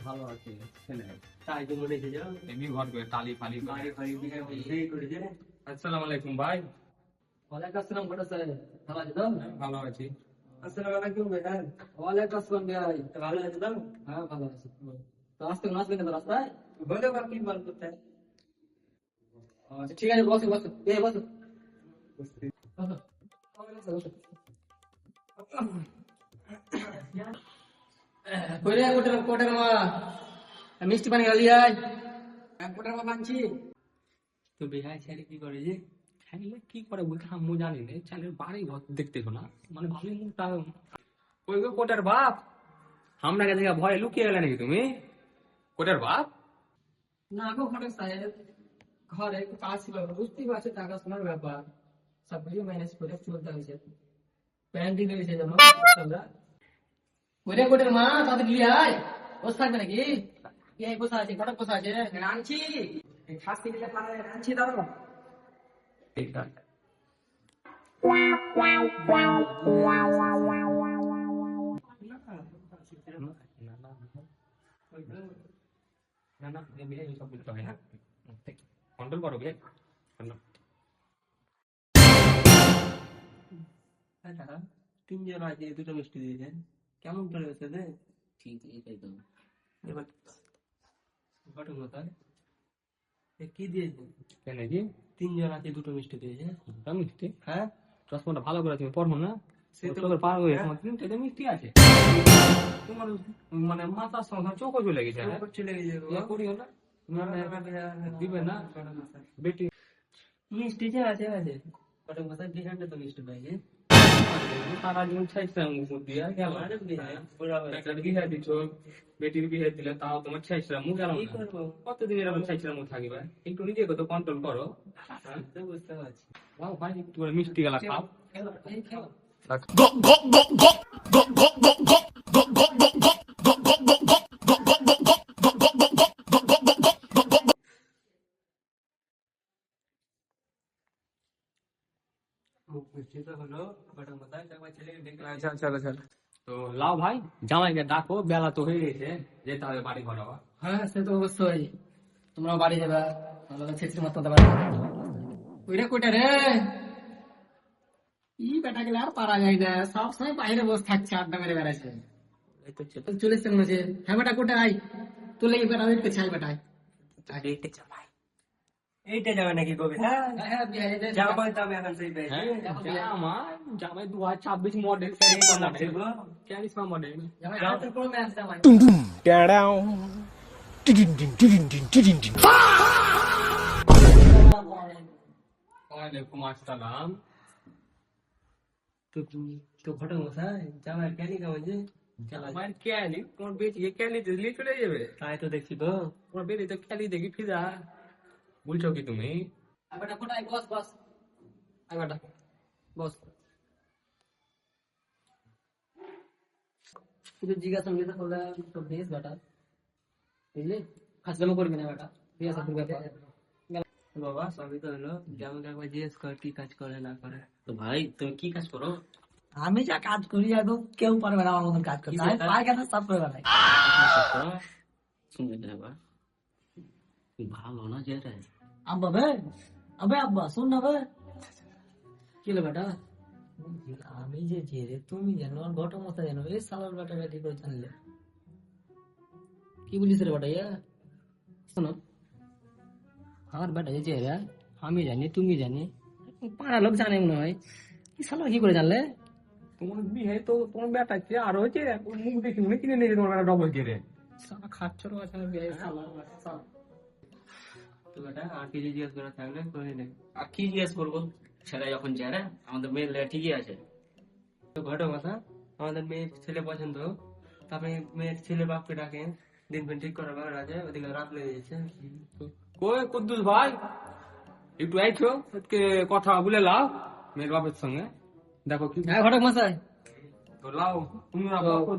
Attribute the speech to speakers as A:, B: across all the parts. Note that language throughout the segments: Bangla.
A: ভালো আছে ছেলে।
B: তাই জন্য রেখে যাও
A: এমনি ঘর করে টালি ফালি করে।
B: বাড়ি ফাড়ি বিয়ে বিয়ে করেছে।
A: আসসালামু আলাইকুম ভাই।
B: ওয়ালাইকুম আসসালাম বড় স্যার, ভালো আছে তো?
A: ভালো আছি।
B: আসসালামু আলাইকুম ভাই। ওয়ালাইকুম আসসালাম ভাই, ভালো আছে তো? হ্যাঁ ভালো আছি। তো আজকে নাচ বেঁধে রাস্তায় বলে বা কি বল করতে? আচ্ছা ঠিক আছে, বসো বসো, এই বসো বসো। কইরে কোটার কোটার মা মিষ্টি পানি গালি আয়, কোটার মা মানছি তো বিহাই ছেড়ে কি করে যে
A: ছেলে কি করে বলতে আমি জানি না, ছেলের বাড়ি ঘর দেখতে না, মানে ভালোই মুখটা। ওই গো কোটার বাপ, আমরা কাছে ভয়ে লুকিয়ে গেলে নাকি তুমি? কোটার বাপ
B: না গো ঘরে সাহেব, ঘরে একটু কাজ ছিল, বুঝতেই পারছো টাকা শোনার ব্যাপার, সব কিছু ম্যানেজ করে চলতে হয়েছে। প্যান্টিং হয়েছে যেমন ওরে কোটের মা তাদের গিয়ে আয়, বসে থাকবে নাকি? এই বসে আছে, ঘটক বসে আছে, রাঁধছি খাসি দিলে পারে, রাঁধছি দাঁড়ো।
A: ঠিক আছে। না না বিয়ে সব বুঝতে হয় না, কন্ট্রোল করো বিয়ে।
B: আচ্ছা, তিনজন আছে, দুটো মিষ্টি দিয়েছেন, কেমন করে হয়েছে রে?
A: ঠিক এটাই তো।
B: এবার ঘটক কোথায় কি দিয়েছে?
A: কেন কি
B: তিনজন আছে, দুটো মিষ্টি দিয়েছে।
A: মিষ্টি?
B: হ্যাঁ
A: চশমাটা ভালো করে তুমি পড়ো না,
B: সে তো
A: চোখের পার হয়ে তোমার তিনটে মিষ্টি আছে, তোমার মানে মাথার সঙ্গে চোখও চলে গেছে। হ্যাঁ
B: চলে গেছে
A: ইয়া করিও না, দিবে না বেটি।
B: মিষ্টি যে আছে আছে, ঘটক কোথায় বিহানটা তো মিষ্টি পাইছে।
A: সারা জীবন ছাইছিলাম মুখ দিয়া গেল। একটা বিয়ে দিচ্ছ, বেটির বিয়ে দিলে তাও তোমার ছাইছিলাম মুখ গেল।
B: কি করবো,
A: কতদিন এরকম ছাইছিলাম মুখ থাকিবে? একটু নিজেকে তো কন্ট্রোল করো।
B: বুঝতে পারছি।
A: বাবা ভাই একটু করে মিষ্টি গেলা খাও।
B: এই খেলো। মিষ্টি তো হলো, ঘটক কোথায় একবার ছেলেকে ডেকে
A: আচ্ছা চলো চলো। তো লাও ভাই, জামাইকে ডাকো, বেলা তো হয়ে গেছে, যেতে হবে বাড়ি ঘর আবার।
B: হ্যাঁ সে তো অবশ্যই, তোমরা বাড়ি যাবে, আমরা ছেত্রী মাত্র দেবে ওইটা কোটা রে, ই বেটা গেলে আর পারা যায় না, সব সময় বাইরে বসে থাকছে, আড্ডা মেরে বেড়াচ্ছে। চলে এসছে মনে হচ্ছে। হ্যাঁ বেটা কোটা আই, তোর লেগে বেটা ওয়েট করছে, আই বেটায় এইটা যাবে নাকি কবি? হ্যাঁ হ্যাঁ জামাই তো আমি এখন সেই পেয়েছি।
A: জামাই 2026 মডেল, 40 মডেল।
B: জামাই হাতের পুরো ম্যাচ জামাই।
A: ওয়ালাইকুম আসসালাম।
B: তো তো ঘটক মশাই জামাই কেন কেমন যে
A: আমার ক্যালি, তোমার বেটিকে ক্যালি দিলে চলে যাবে।
B: তাই তো দেখছি তো।
A: তোমার বেটি তো ক্যালি দেখি ফিদা, বলছো কি তুমি?
B: বেটা কোটায় বস বস, আই বেটা বস। শুধু জিজ্ঞাসা মিজ্ঞাসা করলে তো বেশ বেটা, বুঝলি, ফাজলামো করবি না বেটা, ঠিক আছে তোর ব্যাপার। বাবা সবই তো হলো, যেমন একবার জিজ্ঞেস কর কি কাজ করে না করে।
A: তো ভাই তুমি কি কাজ করো?
B: আমি যা কাজ করি একদম কেউ পারবে না আমার মতন কাজ করতে, আমি পায়খানা সাফ করে বেড়াই।
A: শুনে দেবা ভালো না যে রে।
B: আব্বা বে, আবে আব্বা শুন না বে, কি হলো বেটা? আমি যে যে রে তুমি জানো, আর ঘটক মশাই জানো, এই সালার বেটা বেটি করে জানলে কি বলিস রে বেটা? ইয়া শোনো, আমার বেটা যে রে, আমি জানি তুমি জানি, পাড়া লোক জানে মনে হয়, কি সালা কি করে জানলে?
A: তোমার বিয়ে তো তোমার বেটা কি আর হয়েছে, মুখ দেখি মনে কিনে নিয়েছে তোমার বেটা ডবল কে রে। সারা খাচ্ছর আছে বিয়ে সালা সালা।
B: তো বেটা আর কিছু জিজ্ঞেস করা থাকলে করে নে।
A: আর কি জিজ্ঞেস করবো, ছেলে যখন যায় না, আমাদের মেয়ের লেগে ঠিকই আছে।
B: তো ঘটক মশাই আমাদের মেয়ের ছেলে পছন্দ, তারপরে মেয়ের ছেলে বাপকে ডাকে, দিন ফিন ঠিক করা ব্যাপার আছে, ওদিকে রাত লেগে যাচ্ছে।
A: কই কুদ্দুস ভাই, একটু আইছো, আজকে কথা বলে লাও মেয়ের বাপের সঙ্গে, দেখো কি।
B: হ্যাঁ ঘটক মশাই,
A: তো লাও তুমি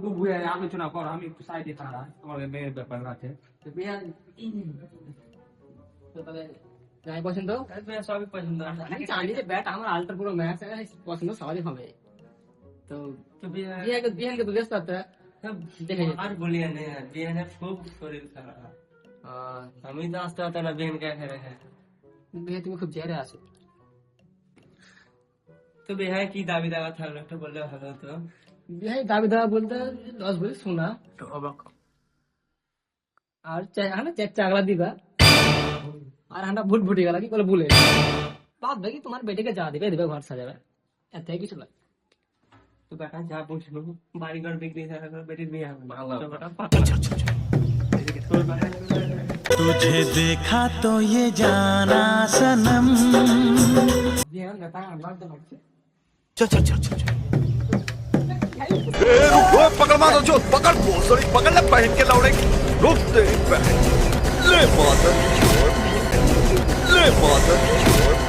A: দু ভুয়ে আলোচনা করো, আমি একটু সাইডে থাকা, তোমাদের মেয়ের ব্যাপার আছে।
B: তো বিহার তো তবে যাই পছন্দ সবই পছন্দ, আমি জানি যে ব্যাট আমার আলটার পুরো ম্যাচ পছন্দ সবারই হবে। তো বিহারকে তো ব্যস্ত আছে, দেখে
C: আর বলিয়ে নে বিহানের খুব শরীর খারাপ আমি তো আসতে হতো না বিহান কে রেখে
B: বিয়ে তুমি খুব জেরে আছো।
C: তো বিহায় কি দাবি দাওয়া থাকলো একটু বললে ভালো হতো।
B: বিয়ে দাবি দেওয়া বলতে 10 বলে শোনা
C: একটু অবাক
B: আর চাগলা দিবা আর হাঁটা ভুট ভুটি গেল কি বলে ভুলে বাদ বাকি তোমার বেটিকে যা দিবে দিবে ঘর সাজাবে এত কিছু না।
C: তো বেটা যা বুঝলো বাড়ি ঘর বিক্রি করা করে বেটির বিয়ে হবে তো বেটা
D: तुझे देखा तो ये जाना सनम।
B: বিয়ে না আমার তো হচ্ছে
D: चल चल चल चल
E: पकड़ मारो जो पकड़ भोसड़ी पकड़ ले पहन के लौड़े रुक दे बहन ले माता की छोड़ ले माता की छोड़